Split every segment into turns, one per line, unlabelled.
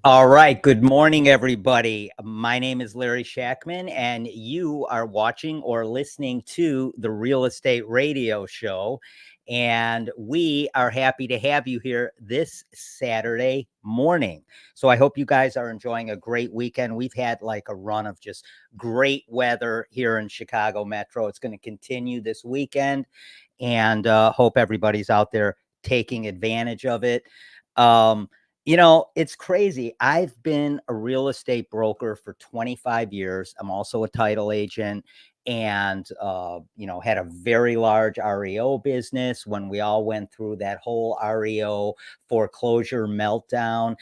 All right. Good morning, everybody. My name is Larry Shakman, and you are watching or listening to the Real Estate Radio Show. And we are happy to have you here this Saturday morning. So I hope you guys are enjoying a great weekend. We've had like a run of just great weather here in Chicago Metro. It's going to continue this weekend, and hope everybody's out there taking advantage of it. It's crazy. I've been a real estate broker for 25 years. I'm also a title agent and, had a very large REO business when we all went through that whole REO foreclosure meltdown,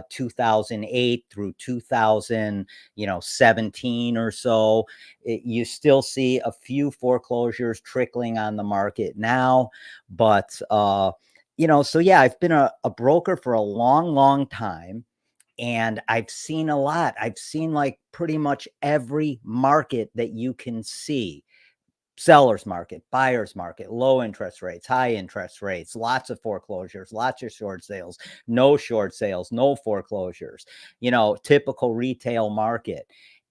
2008 through 2017 or so. You still see a few foreclosures trickling on the market now, but, so yeah, I've been a broker for a long, long time, and I've seen a lot. I've seen like pretty much every market that you can see: seller's market, buyer's market, low interest rates, high interest rates, lots of foreclosures, lots of short sales, no foreclosures, typical retail market.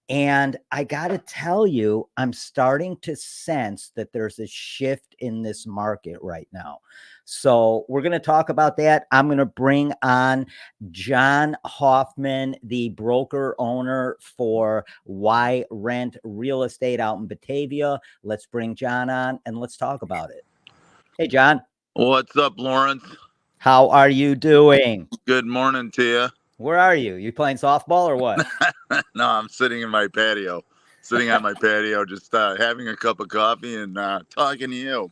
And I got to tell you, I'm starting to sense that there's a shift in this market right now. So we're going to talk about that. I'm going to bring on John Hoffman, the broker owner for Why Rent Real Estate out in Batavia. Let's bring John on and let's talk about it. Hey, John.
What's up, Lawrence?
How are you doing?
Good morning to you.
Where are you? You playing softball or what?
No, I'm sitting in my patio, on my patio, just having a cup of coffee and talking to you.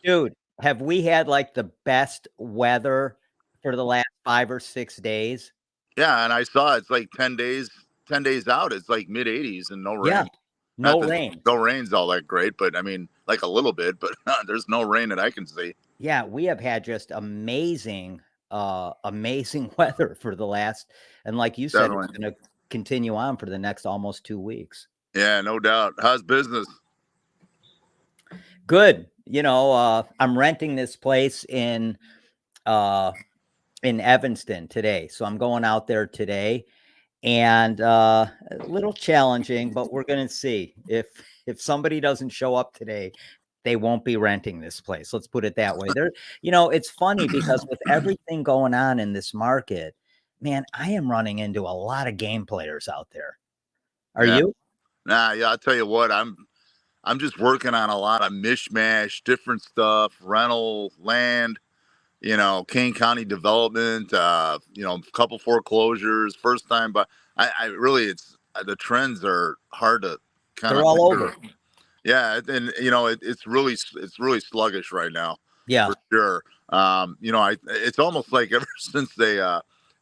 Dude, have we had like the best weather for the last 5 or 6 days?
Yeah, and I saw it's like 10 days out. It's like mid 80s and no rain.
Yeah, no rain.
No rain's all that great, but I mean, like a little bit, but there's no rain that I can see.
Yeah, we have had just amazing weather for the last, and like you said,
Definitely.
it's going to continue on for the next almost 2 weeks.
Yeah, no doubt. How's business?
Good. I'm renting this place in Evanston today. So I'm going out there today, and a little challenging, but we're going to see. If somebody doesn't show up today, they won't be renting this place. Let's put it that way. It's funny because with everything going on in this market, man, I am running into a lot of game players out there. Are you?
Nah, yeah, I'll tell you what, I'm just working on a lot of mishmash, different stuff, rental, land, Kane County development, a couple foreclosures, first time, but I really, it's the trends are hard to kind of.
They're all over.
Yeah, and it's really sluggish right now.
Yeah,
for sure. It's almost like ever since they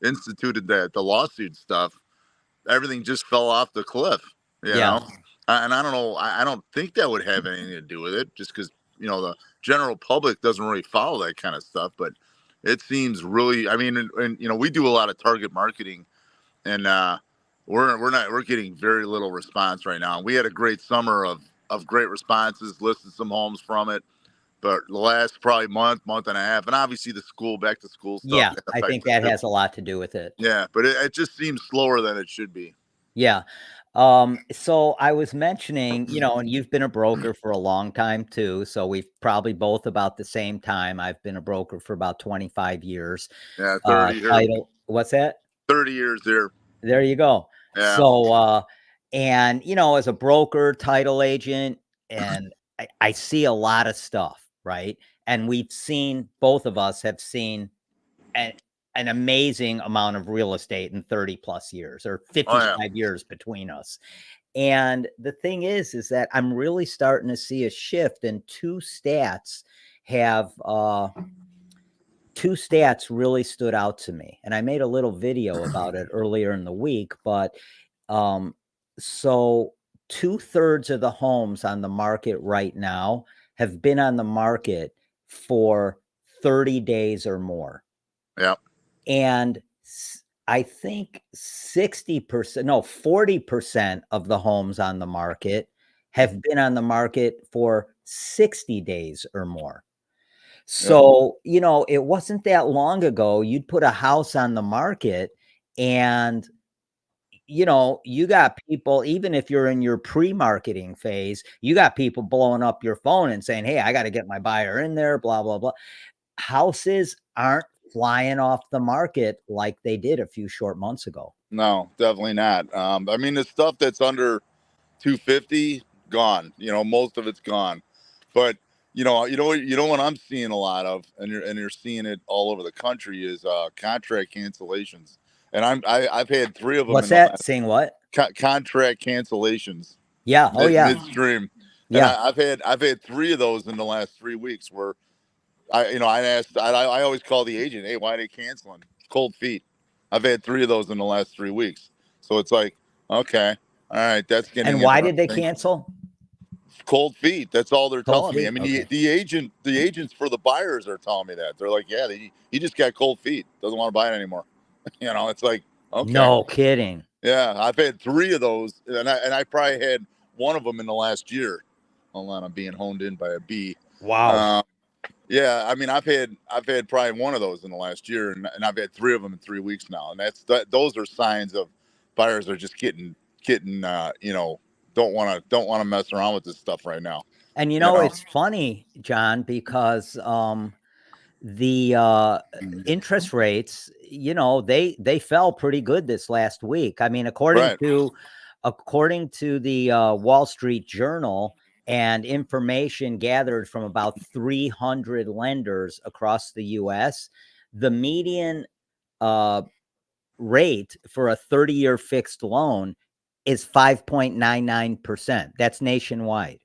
instituted the lawsuit stuff, everything just fell off the cliff. You know, and I don't know. I don't think that would have anything to do with it, just because the general public doesn't really follow that kind of stuff. But it seems really. I mean, and we do a lot of target marketing, and we're getting very little response right now. We had a great summer of great responses, listed some homes from it, but the last probably month and a half, and obviously the back to school stuff.
Yeah, I think that has a lot to do with it.
Yeah, but it just seems slower than it should be.
Yeah. So I was mentioning, and you've been a broker for a long time too. So we've probably both about the same time. I've been a broker for about 25 years.
Yeah, 30 years.
What's that?
30 years there.
There you go.
Yeah.
So, and as a broker, title agent, and I see a lot of stuff, right? And both of us have seen an amazing amount of real estate in 30 plus years, or 55 years between us. And the thing is that I'm really starting to see a shift, and two stats really stood out to me. And I made a little video about it earlier in the week, but so 2/3 of the homes on the market right now have been on the market for 30 days or more.
Yeah.
And I think 40% of the homes on the market have been on the market for 60 days or more. So, it wasn't that long ago, you'd put a house on the market And you got people, even if you're in your pre-marketing phase, you got people blowing up your phone and saying, hey, I got to get my buyer in there, blah, blah, blah. Houses aren't flying off the market like they did a few short months ago.
No, definitely not. I mean, the stuff that's under 250 gone. Most of it's gone. But what I'm seeing a lot of, and you're seeing it all over the country, is contract cancellations. And I've had 3 of them
What's
in the
that?
last
Saying what?
contract cancellations.
Yeah. Oh, yeah.
Midstream. And
Yeah.
I've had 3 of those in the last 3 weeks where I always call the agent, hey, why are they canceling? Cold feet. I've had 3 of those in the last 3 weeks. So it's like, okay, all right, that's getting
And why did they
interesting.
cancel?
Cold feet. That's all they're
Cold
telling me. I
feet?
mean,
Okay.
the agents for the buyers are telling me that. They're like, yeah, he just got cold feet. Doesn't want to buy it anymore. It's like, okay.
No kidding.
Yeah, I've had 3 of those, and I probably had 1 of them in the last year. Hold on, I'm being honed in by a bee.
Wow.
Yeah, I mean, I've had probably 1 of those in the last year, and I've had 3 of them in 3 weeks now, and those are signs of buyers are just getting don't want to mess around with this stuff right now.
And it's funny, John, because the interest rates, they fell pretty good this last week. I mean, according
Right.
to the Wall Street Journal and information gathered from about 300 lenders across the US, the median rate for a 30-year fixed loan is 5.99%. That's nationwide.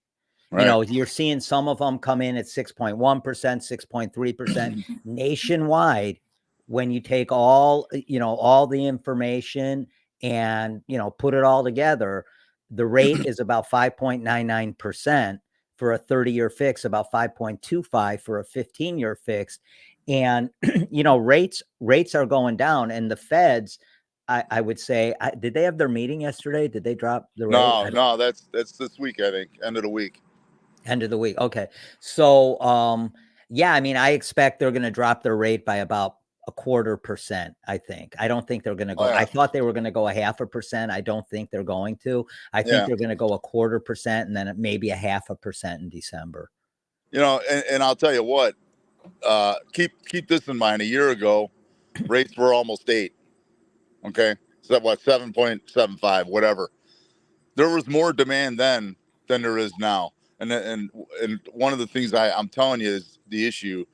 Right.
You're seeing some of them come in at 6.1%, 6.3% nationwide. When you take all the information and, put it all together, the rate is about 5.99% for a 30-year fix, about 5.25 for a 15-year fix. And, rates are going down, and the feds, I would say, did they have their meeting yesterday? Did they drop the rate?
No, that's this week, I think, end of the week.
End of the week. Okay. So, yeah, I mean, I expect they're going to drop their rate by about 0.25%. I think. I don't think they're going to go. I thought they were going to go 0.5%. I don't think they're going to. I think they're going to go 0.25%, and then maybe 0.5% in December.
And I'll tell you what. Keep this in mind. A year ago, rates were almost 8. Okay, so what, 7.75, whatever. There was more demand then than there is now. And one of the things I'm telling you is the issue,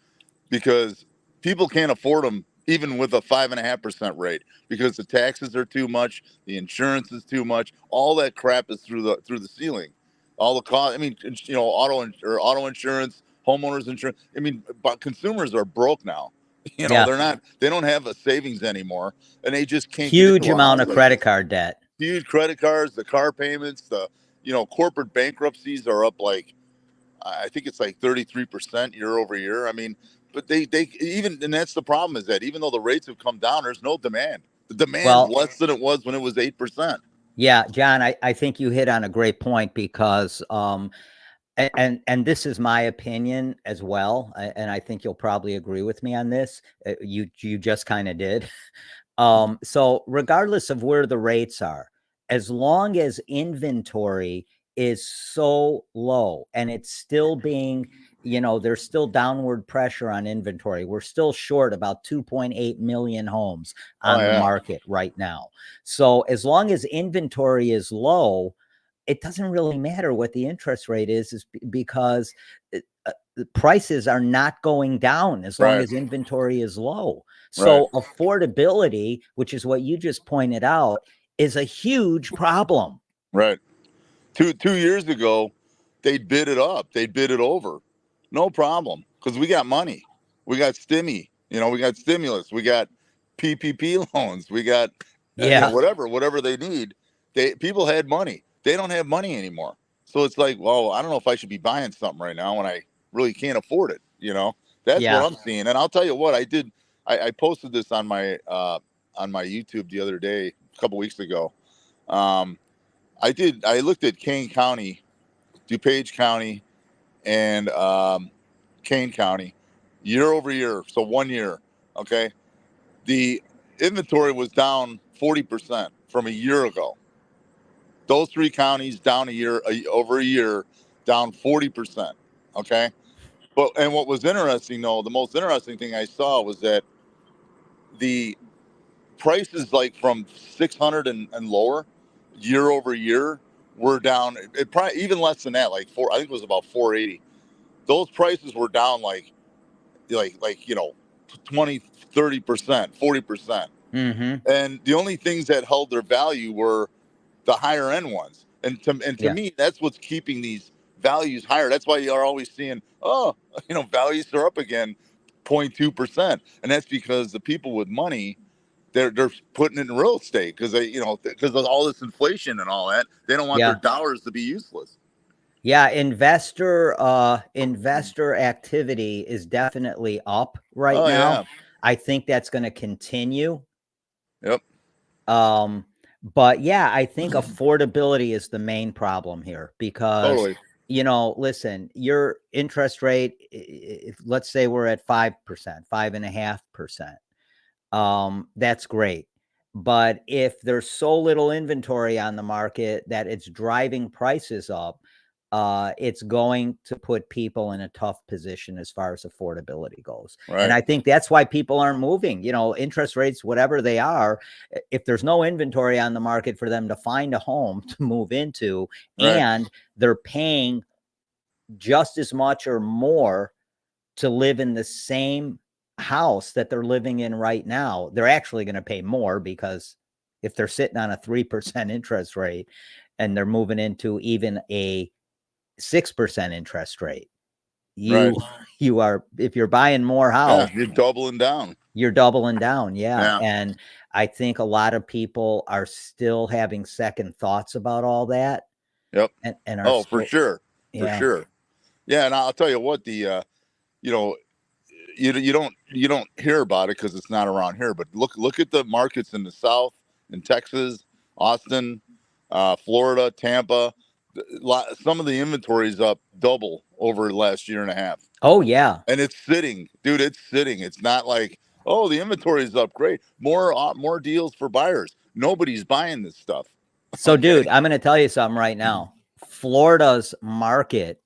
because people can't afford them even with a 5.5% rate, because the taxes are too much, the insurance is too much, all that crap is through the ceiling, all the cost. I mean, auto insurance, homeowners insurance. I mean, but consumers are broke now.
Yeah.
They don't have a savings anymore, and they just can't get
Huge
into a
amount
house
of credit card debt.
Huge credit cards, the car payments, the corporate bankruptcies are up like, I think it's like 33% year over year. I mean, but they even, and that's the problem, is that even though the rates have come down, there's no demand. The demand's less than it was when it was 8%.
Yeah, John, I think you hit on a great point, because and this is my opinion as well, and I think you'll probably agree with me on this. You just kind of did. So regardless of where the rates are, as long as inventory is so low and it's still being, there's still downward pressure on inventory. We're still short about 2.8 million homes on the market right now. So as long as inventory is low, it doesn't really matter what the interest rate is because the prices are not going down as long as inventory is low. So affordability, which is what you just pointed out, is a huge problem.
Right. 2 years ago, they'd bid it up. They'd bid it over. No problem. Because we got money. We got stimmy. We got stimulus. We got PPP loans. We got, whatever they need. People had money. They don't have money anymore. So it's like, well, I don't know if I should be buying something right now when I really can't afford it. That's what I'm seeing. And I'll tell you what I did. I posted this on my YouTube the other day, a couple weeks ago. I looked at Kane County, DuPage County, and Kane County year over year. So 1 year. Okay. The inventory was down 40% from a year ago. Those 3 counties down over a year, down 40%. Okay. And what was interesting, though, the most interesting thing I saw was that the prices, like from 600 and lower, year over year, were down. It probably even less than that, like I think it was about 480. Those prices were down like 20, 30%, 40%.
Mm-hmm.
And the only things that held their value were the higher end ones. And to me, that's what's keeping these values higher. That's why you are always seeing, values are up again 0.2%. And that's because the people with money, they're putting it in real estate because because of all this inflation and all that. They don't want their dollars to be useless.
Yeah, investor activity is definitely up right now.
Yeah.
I think that's going to continue.
Yep.
But yeah, I think affordability is the main problem here because
totally.
Listen, your interest rate, let's say we're at 5%, 5.5%. That's great. But if there's so little inventory on the market that it's driving prices up, it's going to put people in a tough position as far as affordability goes.
Right.
And I think that's why people aren't moving. Interest rates, whatever they are, if there's no inventory on the market for them to find a home to move into, and they're paying just as much or more to live in the same house that they're living in right now, they're actually going to pay more, because if they're sitting on a 3% interest rate and they're moving into even a 6% interest rate, you are, if you're buying more house,
you're doubling down.
Yeah. And I think a lot of people are still having second thoughts about all that.
Yep.
And are
for sure. For sure. Yeah. And I'll tell you what, you don't hear about it because it's not around here, but look at the markets in the South, in Texas, Austin, Florida, Tampa. Some of the inventory is up double over the last year and a half.
Oh yeah.
And it's sitting, dude. It's sitting. It's not like, oh, the inventory is up. Great. More deals for buyers. Nobody's buying this stuff.
So dude, I'm going to tell you something right now. Florida's market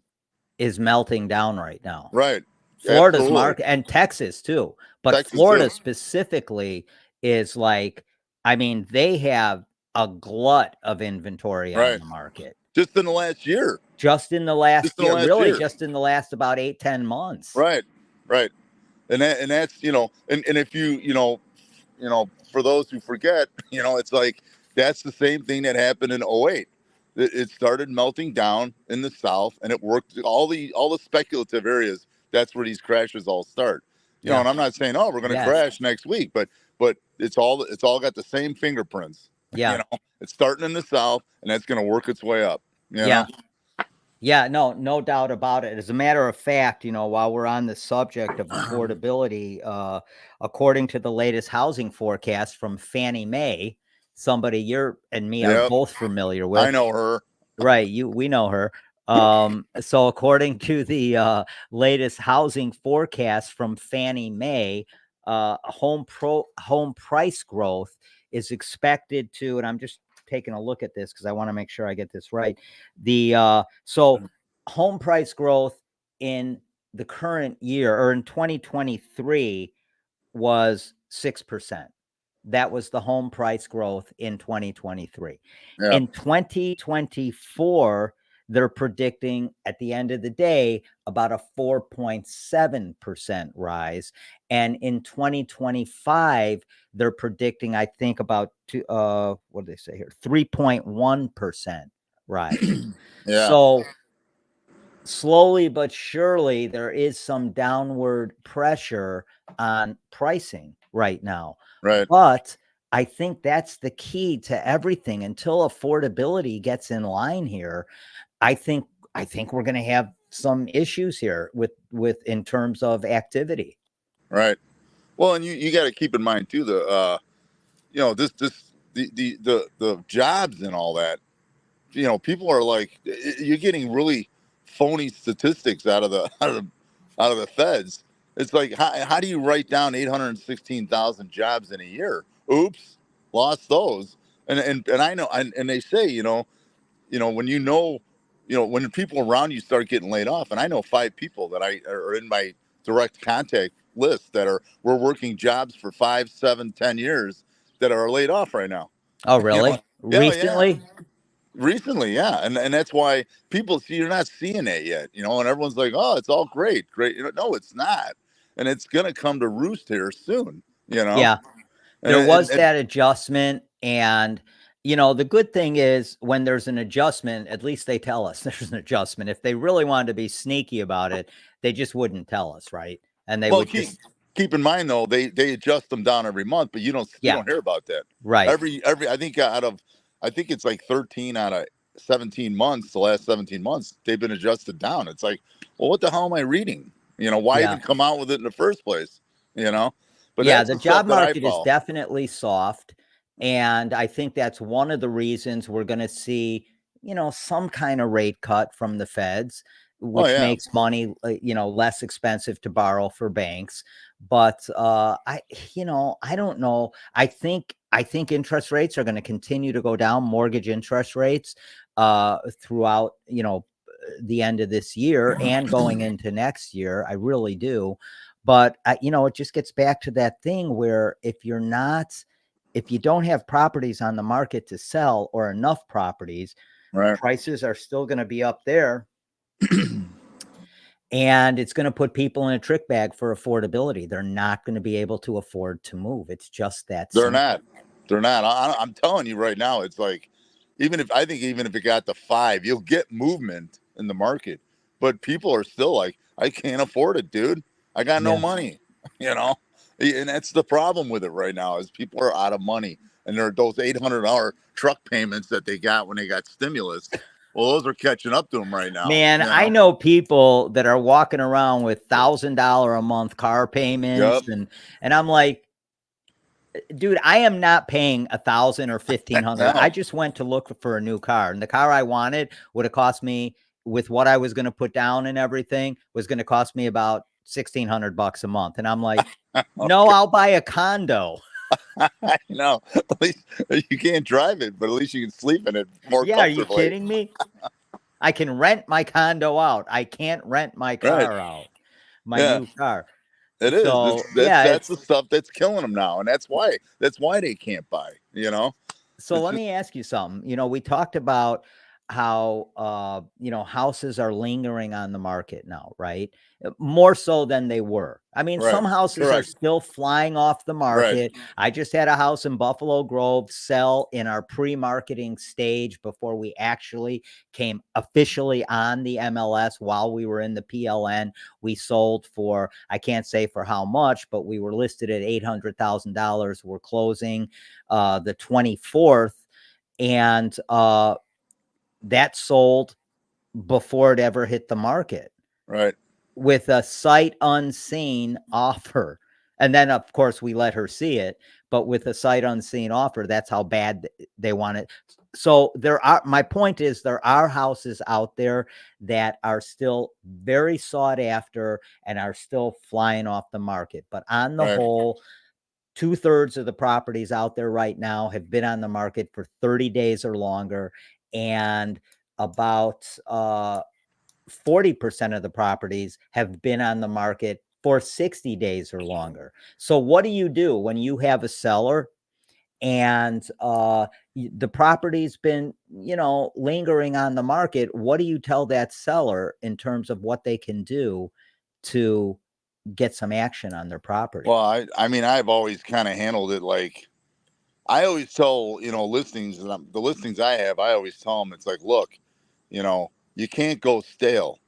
is melting down right now.
Right.
Florida's market, and Texas too. But Texas Florida specifically is like, they have a glut of inventory on the market.
Just in the last year.
Just in the last year. Just in the last about 8-10 months.
Right. And that's, and if you, for those who forget, it's like, that's the same thing that happened in 2008. It started melting down in the South, and it worked all the speculative areas. That's where these crashes all start. And I'm not saying, oh, we're going to crash next week, but it's all got the same fingerprints.
Yeah.
It's starting in the South, and that's going to work its way up.
Yeah, no doubt about it. As a matter of fact, while we're on the subject of affordability, according to the latest housing forecast from Fannie Mae, somebody you and me are both familiar with.
I know her.
Right. We know her. So according to the latest housing forecast from Fannie Mae, home price growth is expected to, and I'm just taking a look at this because I want to make sure I get this right. So home price growth in the current year, or in 2023, was 6%. That was the home price growth in 2023. In 2024, they're predicting at the end of the day about a 4.7% rise. And in 2025, they're predicting, I think, about what do they say here? 3.1% rise. So slowly but surely, there is some downward pressure on pricing right now.
Right.
But I think that's the key to everything. Until affordability gets in line here, I think we're going to have some issues here with in terms of activity.
Right. Well, and you got to keep in mind too, the jobs and all that. People are like, you're getting really phony statistics out of the feds. It's like, how do you write down 816,000 jobs in a year? Oops. lost those. And I know, and they say, when when people around you start getting laid off, and I know 5 people that I are in my direct contact list that we're working jobs for 5, 7, 10 years that are laid off right now.
Oh, really?
Yeah, yeah.
Recently?
Recently, yeah, and that's why people see you're not seeing it yet, and everyone's like, "Oh, it's all great, great." No, it's not, and it's gonna come to roost here soon.
Yeah. There
And
was that adjustment, and, the good thing is when there's an adjustment, at least they tell us there's an adjustment. If they really wanted to be sneaky about it, they just wouldn't tell us, right? And they
well,
would
keep
just
keep in mind though, they adjust them down every month, but you
yeah,
don't hear about that.
right.
Every I think it's like 13 out of 17 months, the last 17 months, they've been adjusted down. It's like, well, what the hell am I reading? Why
Yeah.
even come out with it in the first place? You know, but
Yeah,
that's
the
the stuff
job
that I
market is
follow.
definitely soft, and I think that's one of the reasons we're gonna see, some kind of rate cut from the feds,
Oh
which
yeah,
makes money, less expensive to borrow for banks. But I don't know. I think interest rates are going to continue to go down, mortgage interest rates, throughout, the end of this year and going into next year. I really do. But it just gets back to that thing where if you don't have properties on the market to sell or enough properties,
right.
prices are still going to be up there, and it's going to put people in a trick bag for affordability. They're not going to be able to afford to move. It's just that
They're
simple.
not. They're not. I'm telling you right now, it's like, even if it got to 5, you'll get movement in the market, but people are still like, I can't afford it, dude. I got no
Yeah.
money, you know, and that's the problem with it right now is people are out of money, and there are those $800 truck payments that they got when they got stimulus. Well, those are catching up to them right now.
Man, I know people that are walking around with $1,000 a month car payments,
Yep.
and I'm like, dude, I am not paying 1,000 or 1,500. I
No.
just went to look for a new car, and the car I wanted would have cost me, with what I was going to put down and everything, was going to cost me about $1,600 a month. And I'm like, no,
Okay.
I'll buy a condo.
I know. At least you can't drive it, but at least you can sleep in it more
Yeah, are you
comfortably.
kidding me? I can rent my condo out. I can't rent my
Right.
car out, my
Yeah.
new car.
It is.
So
That's
yeah,
that's the stuff that's killing them now, and that's why they can't buy.
so
It's
let
just
me ask you something. We talked about how houses are lingering on the market now, right? More so than they were. I mean,
right.
some houses are
Correct.
still flying off the
Right.
market. I just had a house in Buffalo Grove sell in our pre-marketing stage before we actually came officially on the MLS. While we were in the PLN, we sold for, I can't say for how much, but we were listed at $800,000. We're closing the 24th, and that sold before it ever hit the market
Right.
with a sight unseen offer. And then, of course, we let her see it, but with a sight unseen offer, that's how bad they want it. So my point is, there are houses out there that are still very sought after and are still flying off the market. But on the
Right.
whole, 2/3 of the properties out there right now have been on the market for 30 days or longer, and about 40% of the properties have been on the market for 60 days or longer. So what do you do when you have a seller and the property's been, lingering on the market? What do you tell that seller in terms of what they can do to get some action on their property?
Well, I mean, I've always kind of handled it like I always tell listings, and the listings I have, I always tell them it's like, look, you can't go stale.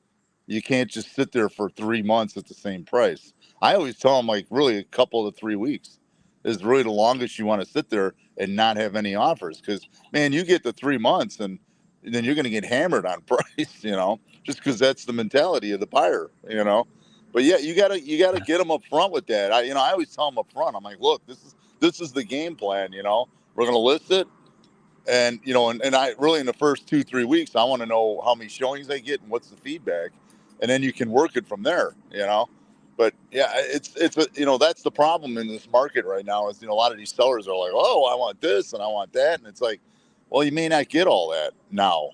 You can't just sit there for 3 months at the same price. I always tell them like really a couple to 3 weeks is really the longest you want to sit there and not have any offers. Because man, you get the 3 months and then you're going to get hammered on price, just because that's the mentality of the buyer. But yeah, you gotta get them up front with that. I always tell them up front. I'm like, look, this is the game plan. We're going to list it, and and I really in the first 2-3 weeks I want to know how many showings they get and what's the feedback, and then you can work it from there. But yeah, it's that's the problem in this market right now is, a lot of these sellers are like, oh, I want this and I want that. And it's like, well, you may not get all that now,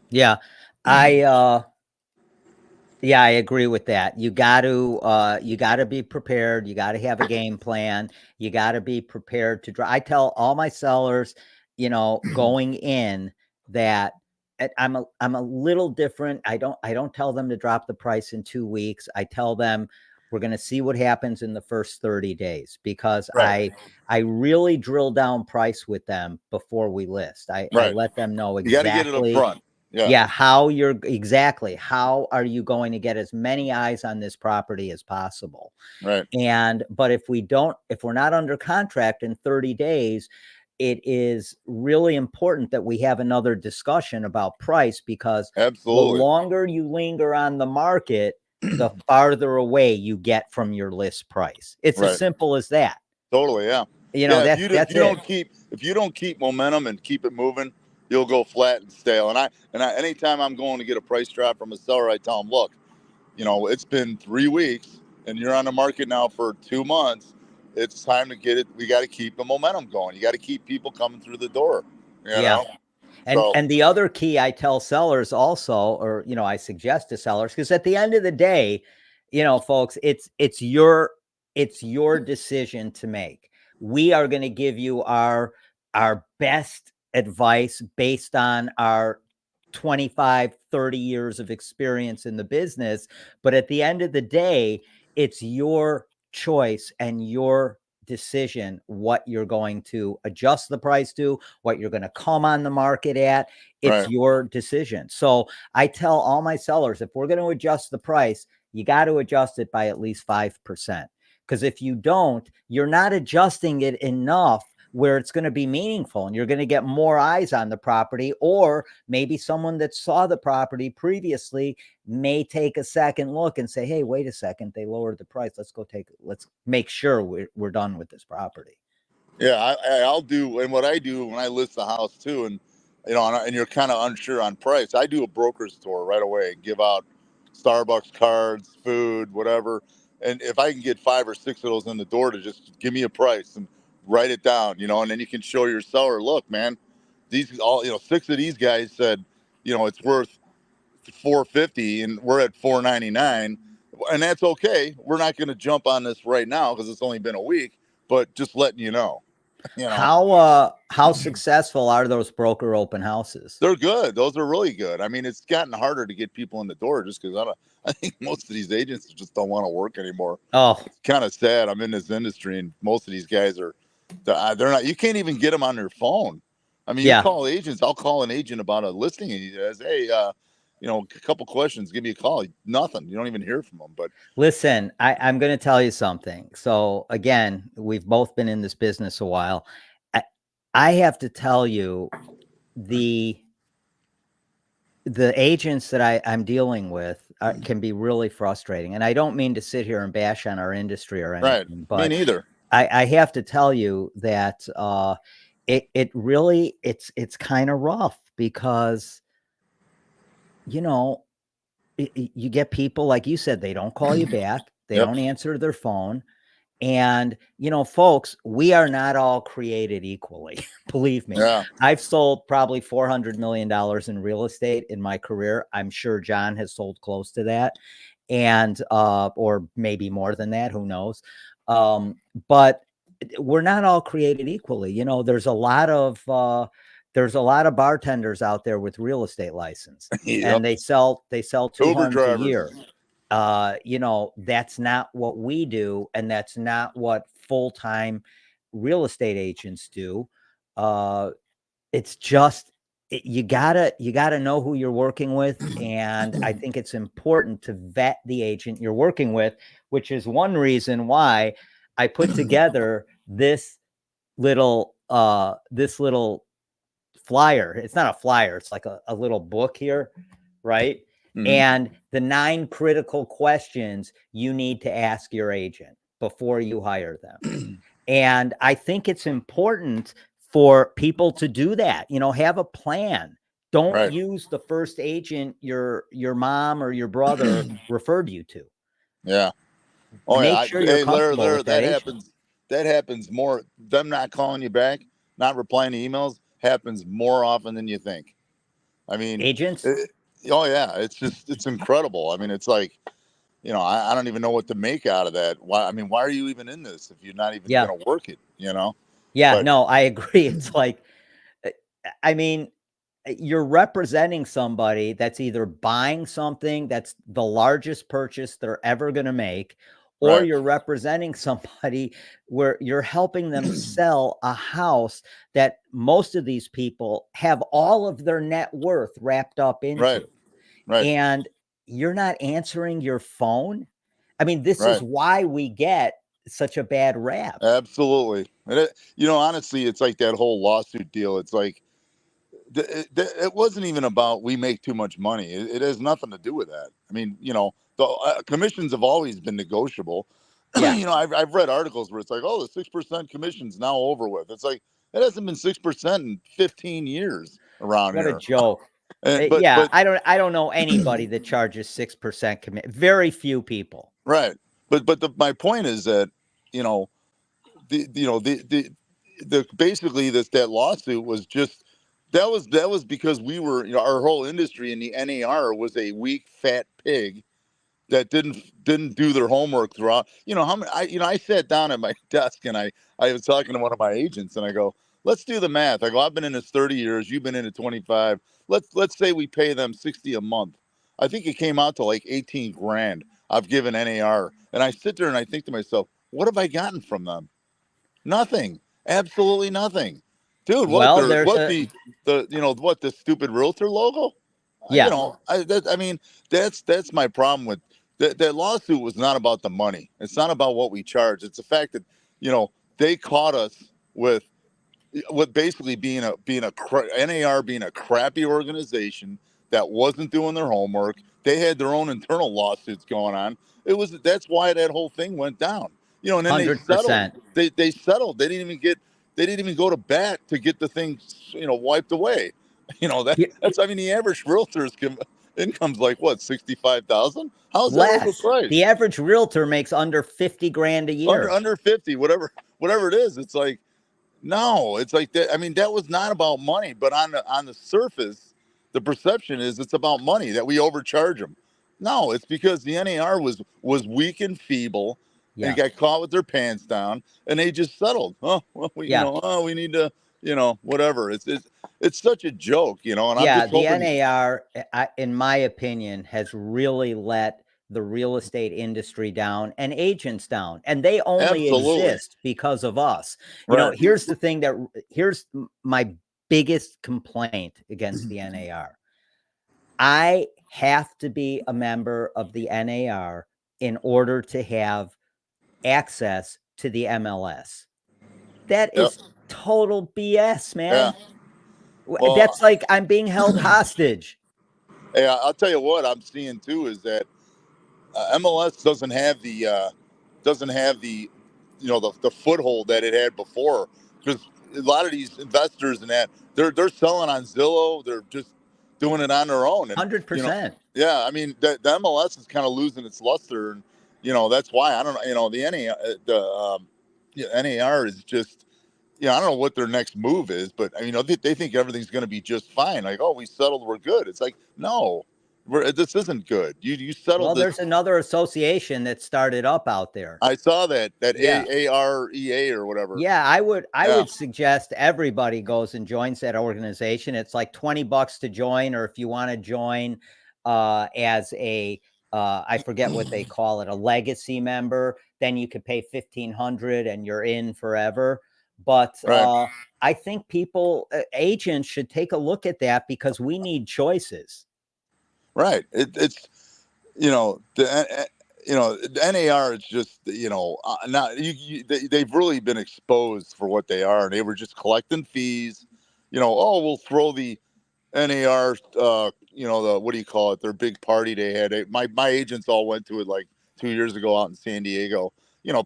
Yeah. I, yeah, I agree with that. You got to be prepared. You got to have a game plan. You got to be prepared to I tell all my sellers, going in that I'm a little different. I don't tell them to drop the price in 2 weeks. I tell them we're going to see what happens in the first 30 days because
Right.
I really drill down price with them before we list. I
Right.
let them know
You got to get it up
exactly.
front. Yeah.
Yeah, how are you going to get as many eyes on this property as possible?
Right.
But if we're not under contract in 30 days, it is really important that we have another discussion about price because
Absolutely.
the longer you linger on the market, the farther away you get from your list price. It's
Right.
as simple as that.
Totally. Yeah.
That's
If you don't keep momentum and keep it moving, you'll go flat and stale. And anytime I'm going to get a price drop from a seller, I tell them, look, it's been 3 weeks and you're on the market now for 2 months. It's time to get it. We got to keep the momentum going. You got to keep people coming through the door, you know?
And the other key I tell sellers also, or, I suggest to sellers, because at the end of the day, folks, it's your decision to make. We are going to give you our best advice based on our 25, 30 years of experience in the business. But at the end of the day, it's your choice and your decision what you're going to adjust the price to, what you're going to come on the market at. It's your decision. So I tell all my sellers, if we're going to adjust the price, you got to adjust it by at least 5%. Because if you don't, you're not adjusting it enough where it's going to be meaningful and you're going to get more eyes on the property, or maybe someone that saw the property previously may take a second look and say, hey, wait a second, they lowered the price. Let's make sure we're done with this property.
Yeah, I'll do, and what I do when I list the house too, and and you're kind of unsure on price, I do a broker's tour right away, give out Starbucks cards, food, whatever, and if I can get 5 or 6 of those in the door to just give me a price and write it down, and then you can show your seller, look, man, these all 6 of these guys said, it's worth $450 and we're at $499, and that's okay. We're not going to jump on this right now because it's only been a week, but just letting you know.
How successful are those broker open houses?
They're good. Those are really good. I mean, it's gotten harder to get people in the door just because I think most of these agents just don't want to work anymore.
Oh,
it's kind of sad. I'm in this industry and most of these guys they're not, you can't even get them on their phone. I mean, you call agents, I'll call an agent about a listing and he says, hey, a couple questions, give me a call. Nothing. You don't even hear from them. But
listen, I'm going to tell you something. So again, we've both been in this business a while. I have to tell you, the agents that I'm dealing with can be really frustrating. And I don't mean to sit here and bash on our industry or anything, but
me neither.
I have to tell you that it really, it's kind of rough because, you get people, like you said, they don't call you back. They don't answer their phone. And, folks, we are not all created equally. Believe me.
Yeah.
I've sold probably $400 million in real estate in my career. I'm sure John has sold close to that. And, or maybe more than that, who knows? But we're not all created equally. There's a lot of bartenders out there with real estate license and they sell 2
Uber
homes
drivers
a year. That's not what we do. And that's not what full-time real estate agents do. It's just, you gotta know who you're working with. And I think it's important to vet the agent you're working with, which is one reason why I put together this little flyer. It's not a flyer. It's like a little book here. Right. And the 9 critical questions you need to ask your agent before you hire them. And I think it's important for people to do that, have a plan. Don't use the first agent your mom or your brother referred you to.
Yeah. Oh yeah.
Make sure you're
Hey,
comfortable
Larry,
with that
that
agent.
happens. That happens more. Them not calling you back, not replying to emails, happens more often than you think. I mean,
Agents?
it, oh yeah, it's incredible. I mean, it's like, I don't even know what to make out of that. Why? I mean, why are you even in this if you're not even
Yeah.
going to work it?
Yeah,
But
no, I agree. It's like, uh, I mean, you're representing somebody that's either buying something that's the largest purchase they're ever going to make, or
right,
you're representing somebody where you're helping them sell a house that most of these people have all of their net worth wrapped up
right,
into.
right,
And you're not answering your phone. I mean, this is
right.
why we get such a bad rap.
Absolutely. And honestly, it's like that whole lawsuit deal. It's like it wasn't even about we make too much money. It has nothing to do with that. I mean, the commissions have always been negotiable.
Yeah.
I've read articles where it's like, oh, the 6% commission's now over with. It's like it hasn't been 6% in 15 years around
What a
here.
joke.
And
Yeah,
but
I don't know anybody that charges 6% commit. Very few people.
right. My point is that you know the you know the basically that lawsuit was just that was because we were our whole industry in the NAR was a weak fat pig that didn't do their homework throughout. How many I sat down at my desk and I was talking to one of my agents and I go, let's do the math. I go, I've been in this 30 years, you've been in it 25. Let's say we pay them 60 a month. I think it came out to like 18 grand I've given NAR. And I sit there and I think to myself, what have I gotten from them? Nothing. Absolutely nothing. Dude,
Well, there's
what
a
the stupid realtor logo?
yeah,
I mean, that's my problem with that lawsuit was not about the money. It's not about what we charge. It's the fact that, they caught us with basically NAR being a crappy organization that wasn't doing their homework. They had their own internal lawsuits going on. That's why that whole thing went down. And then they settled.
100%.
They settled. They didn't even go to bat to get the thing wiped away. That's I mean the average realtor's income's like what, 65,000? How is that
Less. The
overpriced?
average realtor makes under 50 grand a
Under
year.
under 50, whatever it is. It's like, no, it's like that. I mean, that was not about money, but on the surface, the perception is it's about money that we overcharge them. No, it's because the NAR was weak and feeble, and
Yeah.
got caught with their pants down, and they just settled. Oh, well,
Yeah.
we need to, whatever. It's such a joke, and I'm
Yeah,
just
the
hoping.
NAR, in my opinion, has really let the real estate industry down and agents down, and they only
Absolutely
exist because of us.
right,
Here's the thing here's my biggest complaint against the NAR. I have to be a member of the NAR in order to have access to the MLS. That
yep,
is total BS,
yeah.
man.
Well,
That's like I'm being held hostage.
hey, I'll tell you what I'm seeing too is that MLS doesn't have the the foothold that it had before, because a lot of these investors and that they're selling on Zillow. They're just doing it on their own, and
100%.
yeah, I mean the MLS is kind of losing its luster, and that's why I don't know. The NAR is just, I don't know what their next move is, but they think everything's going to be just fine. Like, oh, we settled, we're good. It's like, no, this isn't good. You settled
Well,
this.
there's another association that started up out there.
I saw that
Yeah.
AAREA or whatever.
Yeah, I
Yeah,
would suggest everybody goes and joins that organization. It's like $20 to join, or if you want to join as a I forget what they call it, a legacy member, then you could pay 1,500 and you're in forever. But
right,
I think agents should take a look at that because we need choices.
right. It's the NAR is just not they've really been exposed for what they are, and they were just collecting fees. Oh, we'll throw the NAR, the what do you call it? Their big party they had. My agents all went to it like 2 years ago out in San Diego.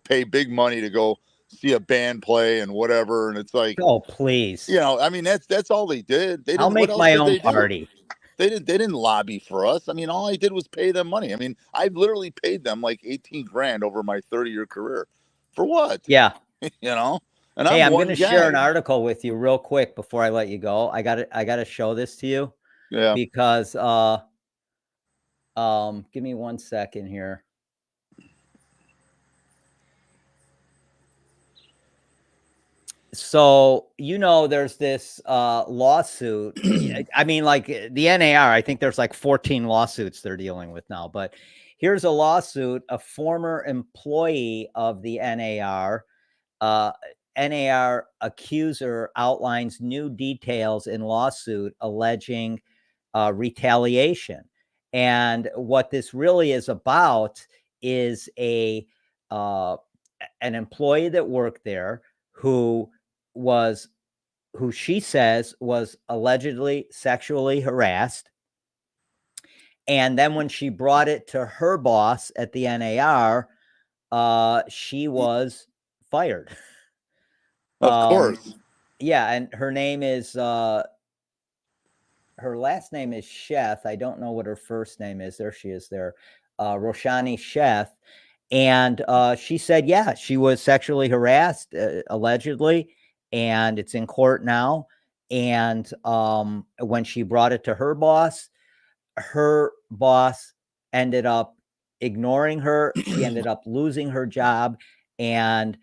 Pay big money to go see a band play and whatever. And it's like,
Oh, please.
I mean that's all they did. They
I'll
didn't. What
make
else
my
did
own
they do?
party.
They didn't lobby for us. I mean, all I did was pay them money. I mean, I literally paid them like 18 grand over my 30-year career. For what?
Yeah.
You know? And
Hey,
I'm
I'm going
one
to share an
guy.
article with you real quick before I let you go. I got to show this to you
Yeah.
because give me 1 second here. So, there's this lawsuit. I mean, like the NAR, I think there's like 14 lawsuits they're dealing with now. But here's a lawsuit. A former employee of the NAR, NAR accuser outlines new details in lawsuit alleging retaliation. And what this really is about is an employee that worked there who she says was allegedly sexually harassed. And then when she brought it to her boss at the NAR, she was fired.
Of course.
Yeah, and her name is her last name is Sheth. I don't know what her first name is. There she is there. Roshani Sheth. And she said, yeah, she was sexually harassed, allegedly, and it's in court now. And when she brought it to her boss ended up ignoring her. She ended up losing her job, and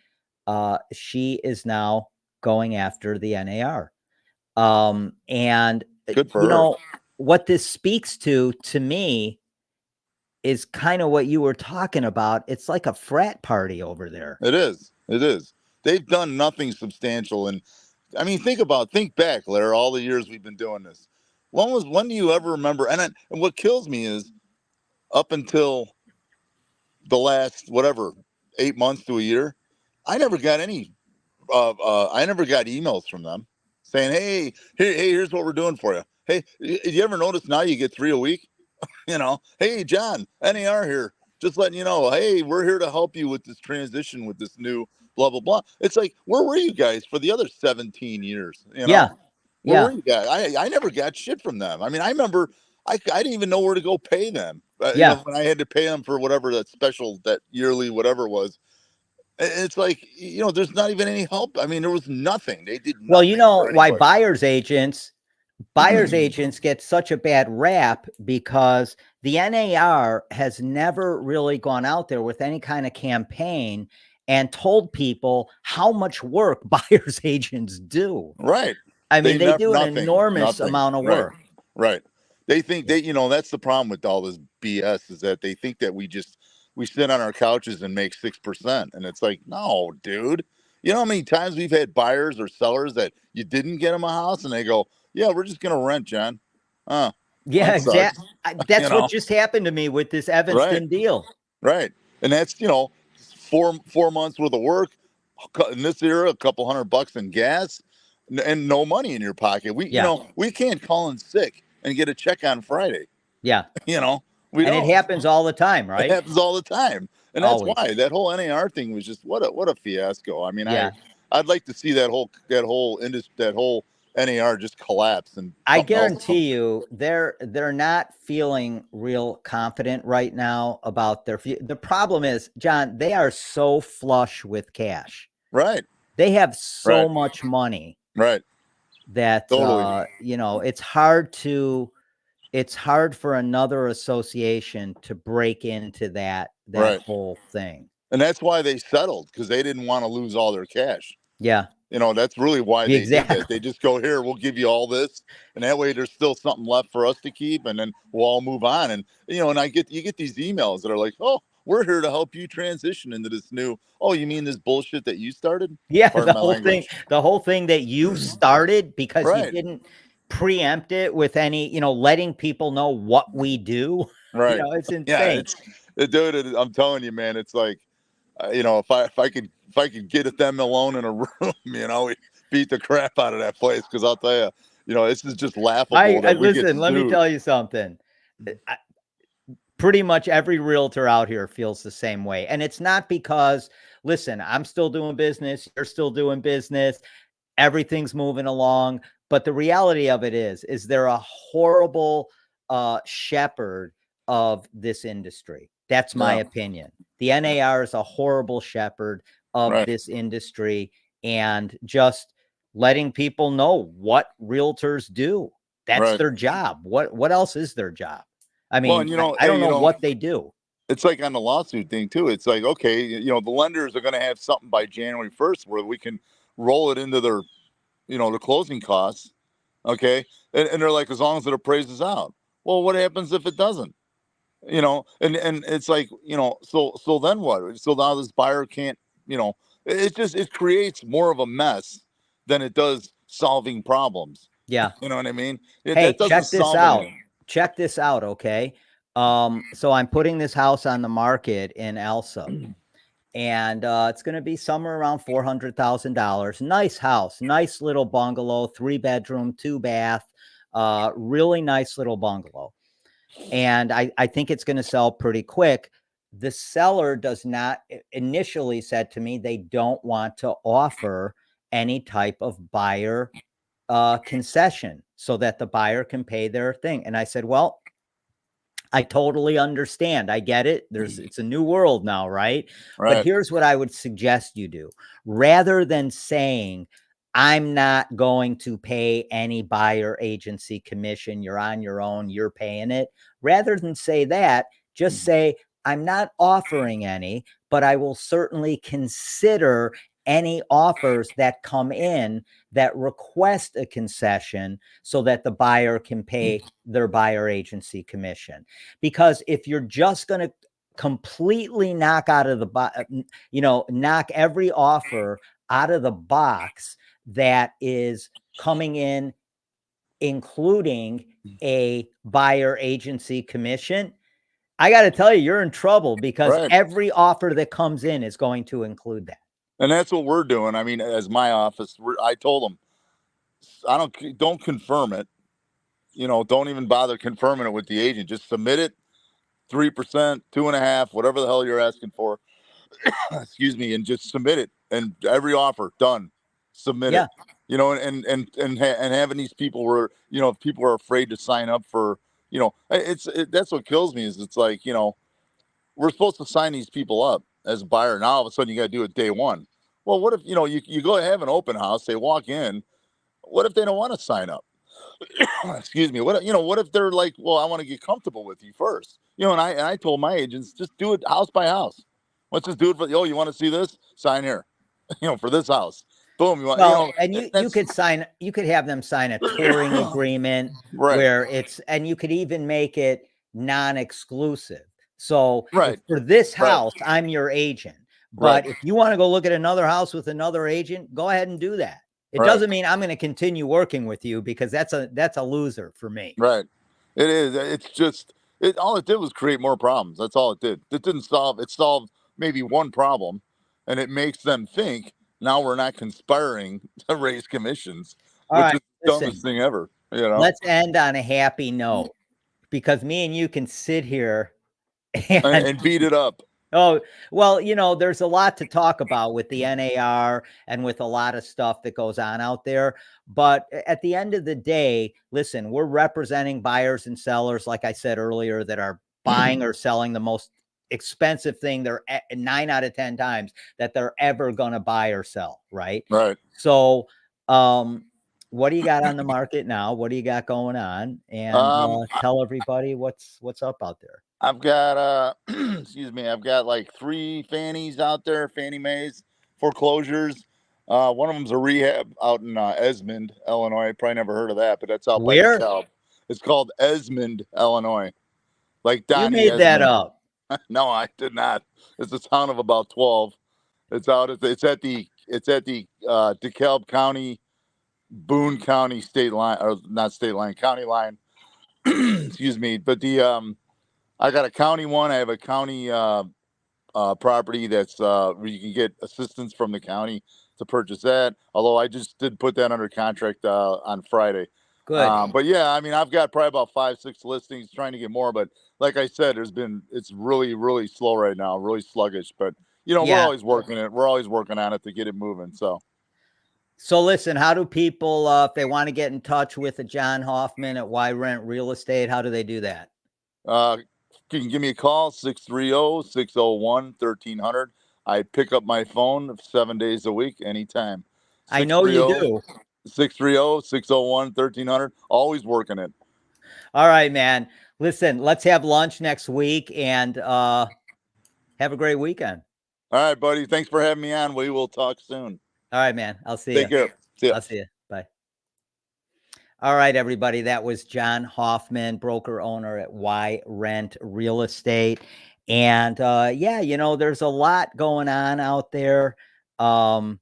she is now going after the NAR. And
Good for her.
What this speaks to me is kind of what you were talking about. It's like a frat party over there.
It is. It is. They've done nothing substantial. And I mean, think back, Larry, all the years we've been doing this. When do you ever remember? And what kills me is up until the last, whatever, 8 months to a year, I never got emails from them saying, hey, here's what we're doing for you. Hey, you ever notice now you get 3 a week? Hey, John, NAR here. Just letting you know, hey, we're here to help you with this transition with this new blah, blah, blah. It's like, where were you guys for the other 17 years?
Yeah.
Where were you guys? I never got shit from them. I mean, I remember I didn't even know where to go pay them. When I had to pay them for whatever that special, that yearly, whatever it was. It's like, there's not even any help. I mean, there was nothing. They did nothing.
Well, why buyer's agents get such a bad rap, because the NAR has never really gone out there with any kind of campaign and told people how much work buyer's agents do.
Right.
I mean, they do an enormous amount of work.
Right. They think that's the problem with all this BS, is that they think that we sit on our couches and make 6%. And it's like, no, dude. You know how many times we've had buyers or sellers that you didn't get them a house and they go, yeah, we're just going to rent, John.
Yeah, exactly. That's what just happened to me with this Evanston deal.
Right. And that's, 4 months worth of work in this era, a couple $100 in gas and no money in your pocket. We can't call in sick and get a check on Friday.
Yeah.
It
happens all the time, right?
It happens all the time. And that's why that whole NAR thing was just what a fiasco. I mean, I'd like to see that whole NAR just collapse. And
I guarantee you they're not feeling real confident right now about their future. The problem is, John, they are so flush with cash.
Right.
They have so much money.
Right.
That
totally.
it's hard for another association to break into that whole thing.
And that's why they settled, because they didn't want to lose all their cash.
Yeah.
That's really why they did that. They just go, here, we'll give you all this. And that way there's still something left for us to keep. And then we'll all move on. And, and you get these emails that are like, oh, we're here to help you transition into this new, oh, you mean this bullshit that you started?
Yeah. The whole thing that you started because you didn't preempt it with any, letting people know what we do.
Right.
It's insane.
Yeah, dude, I'm telling you, man, it's like, if I could get at them alone in a room, we beat the crap out of that place. Because I'll tell you, this is just laughable.
Listen, let me tell you something. Pretty much every realtor out here feels the same way. And it's not because, listen, I'm still doing business. You're still doing business. Everything's moving along. But the reality of it is there a horrible shepherd of this industry. That's my opinion. The NAR is a horrible shepherd of this industry, and just letting people know what realtors do. That's their job. What else is their job? I mean, well, I don't know what they do.
It's like on the lawsuit thing too. It's like, okay, the lenders are going to have something by January 1st where we can roll it into their, the closing costs. Okay. And they're like, as long as it appraises out. Well, what happens if it doesn't? And it's like, so then what? So now this buyer can't, it creates more of a mess than it does solving problems.
Yeah.
You know what I mean?
Hey, check this out. Check this out. Okay. So I'm putting this house on the market in Elsa, and it's going to be somewhere around $400,000. Nice house, nice little bungalow, 3-bedroom, 2-bath, really nice little bungalow. And I think it's going to sell pretty quick. The seller does not initially said to me they don't want to offer any type of buyer concession so that the buyer can pay their thing. And I said, well, I totally understand. I get it. It's a new world now, right? But here's what I would suggest you do. Rather than saying, I'm not going to pay any buyer agency commission, you're on your own, you're paying it. Rather than say that, just say, I'm not offering any, but I will certainly consider any offers that come in that request a concession so that the buyer can pay their buyer agency commission. Because if you're just going to completely knock out of the, knock every offer out of the box that is coming in, including a buyer agency commission, I got to tell you, you're in trouble, because every offer that comes in is going to include that.
And that's what we're doing. I mean, as my office, I told them, don't confirm it. Don't even bother confirming it with the agent. Just submit it, 3%, 2.5%, whatever the hell you're asking for. Excuse me, and just submit it. And every offer done, submit it. And having these people where if people are afraid to sign up for, that's what kills me. Is it's like, we're supposed to sign these people up as a buyer. Now all of a sudden you got to do it day one. Well, what if you go have an open house, they walk in. What if they don't want to sign up? Excuse me. What if they're like, well, I want to get comfortable with you first. And I told my agents, just do it house by house. Let's just do it for you want to see this? Sign here. For this house. Boom. You want,
and you could have them sign a touring agreement where and you could even make it non-exclusive. So for this house, I'm your agent. But if you want to go look at another house with another agent, go ahead and do that. It doesn't mean I'm going to continue working with you, because that's a loser for me.
Right. It is. It's just, all it did was create more problems. That's all it did. It solved maybe one problem, and it makes them think now we're not conspiring to raise commissions, which is the dumbest thing ever.
Let's end on a happy note, because me and you can sit here
and beat it up.
Oh, well, there's a lot to talk about with the NAR and with a lot of stuff that goes on out there. But at the end of the day, listen, we're representing buyers and sellers, like I said earlier, that are buying or selling the most expensive thing they're 9 out of 10 times that they're ever going to buy or sell. Right. So, what do you got on the market now? What do you got going on? And tell everybody what's up out there.
I've got excuse me, I've got like 3 Fannies out there, Fannie Mae's foreclosures. One of them's a rehab out in Esmond, Illinois. Probably never heard of that, but that's out by DeKalb. It's called Esmond, Illinois. Like Donnie.
You made that up.
No, I did not. It's a town of about 12. It's out. It's at the DeKalb County, Boone County state line, or not state line, county line. Excuse me, but I got a county one. I have a county property that's where you can get assistance from the county to purchase that. Although I just did put that under contract on Friday.
Good.
But yeah, I mean, I've got probably about 5, 6 listings, trying to get more. But like I said, it's really, really slow right now, really sluggish. But we're always working it. We're always working on it to get it moving. So
So listen, how do people, if they want to get in touch with John Hoffman at Why Rent Real Estate, how do they do that?
You can give me a call, 630-601-1300. I pick up my phone 7 days a week, anytime.
I know you do.
630-601-1300. Always working it.
All right, man. Listen, let's have lunch next week and have a great weekend.
All right, buddy. Thanks for having me on. We will talk soon.
All right, man. I'll see you.
Take care. See ya.
I'll see you. Bye. All right, everybody. That was John Hoffman, broker owner at Why Rent Real Estate. And yeah, you know, there's a lot going on out there in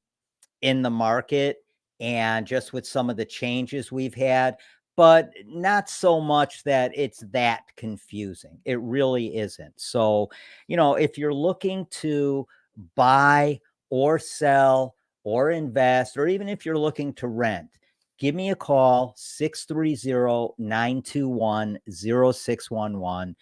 the market, and just with some of the changes we've had, but not so much that it's that confusing. It really isn't. So, you know, if you're looking to buy or sell or invest, or even if you're looking to rent, give me a call, 630-921-0611.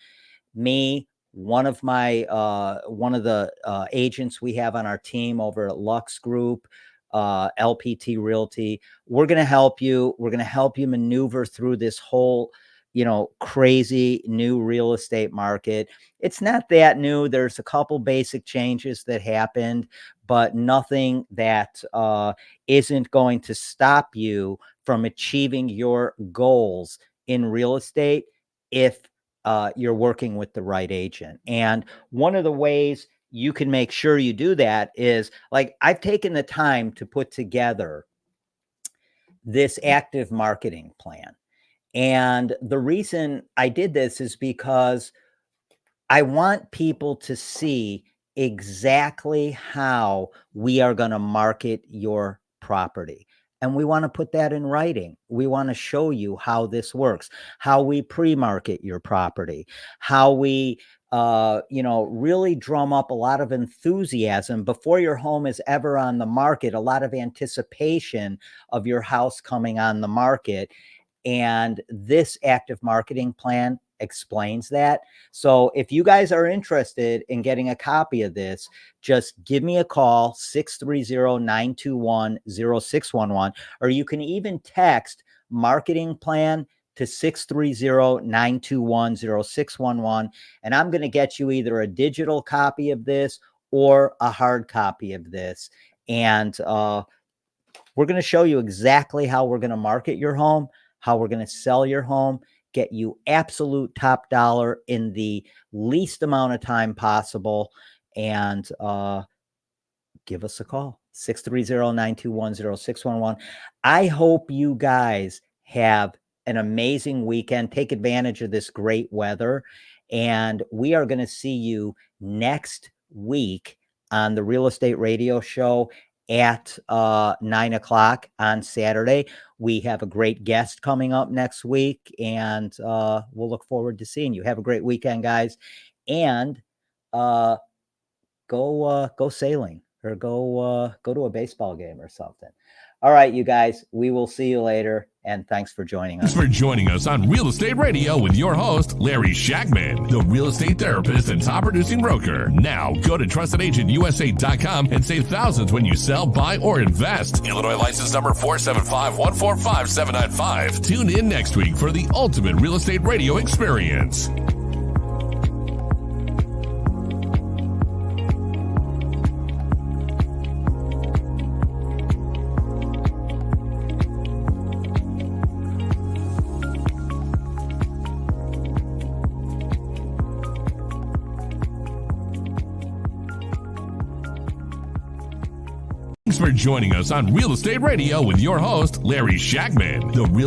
Me, one of the agents we have on our team over at Lux Group, LPT Realty, we're going to help you. We're going to help you maneuver through this whole, you know, crazy new real estate market. It's not that new. There's a couple basic changes that happened, but nothing that isn't going to stop you from achieving your goals in real estate if you're working with the right agent. And one of the ways you can make sure you do that is, like, I've taken the time to put together this active marketing plan. And the reason I did this is because I want people to see exactly how we are going to market your property. And we want to put that in writing. We want to show you how this works, how we pre-market your property, how we, you know, really drum up a lot of enthusiasm before your home is ever on the market, a lot of anticipation of your house coming on the market. And this active marketing plan explains that. So if you guys are interested in getting a copy of this, just give me a call, 630-921-0611, or you can even text marketing plan to 630-921-0611. And I'm going to get you either a digital copy of this or a hard copy of this. And we're going to show you exactly how we're going to market your home, how we're going to sell your home, get you absolute top dollar in the least amount of time possible. And give us a call, 630-921-0611. I hope you guys have an amazing weekend. Take advantage of this great weather. And we are going to see you next week on the Real Estate Radio Show at 9 o'clock on Saturday. We have a great guest coming up next week, and we'll look forward to seeing you. Have a great weekend, guys, and go sailing, or go to a baseball game or something. All right, you guys, we will see you later, and thanks for joining us.
Thanks for joining us on Real Estate Radio with your host, Larry Shakman, the real estate therapist and top producing broker. Now, go to trustedagentUSA.com and save thousands when you sell, buy, or invest. Illinois license number 475-145-795. Tune in next week for the ultimate real estate radio experience. Thanks for joining us on Real Estate Radio with your host, Larry Shakman, the real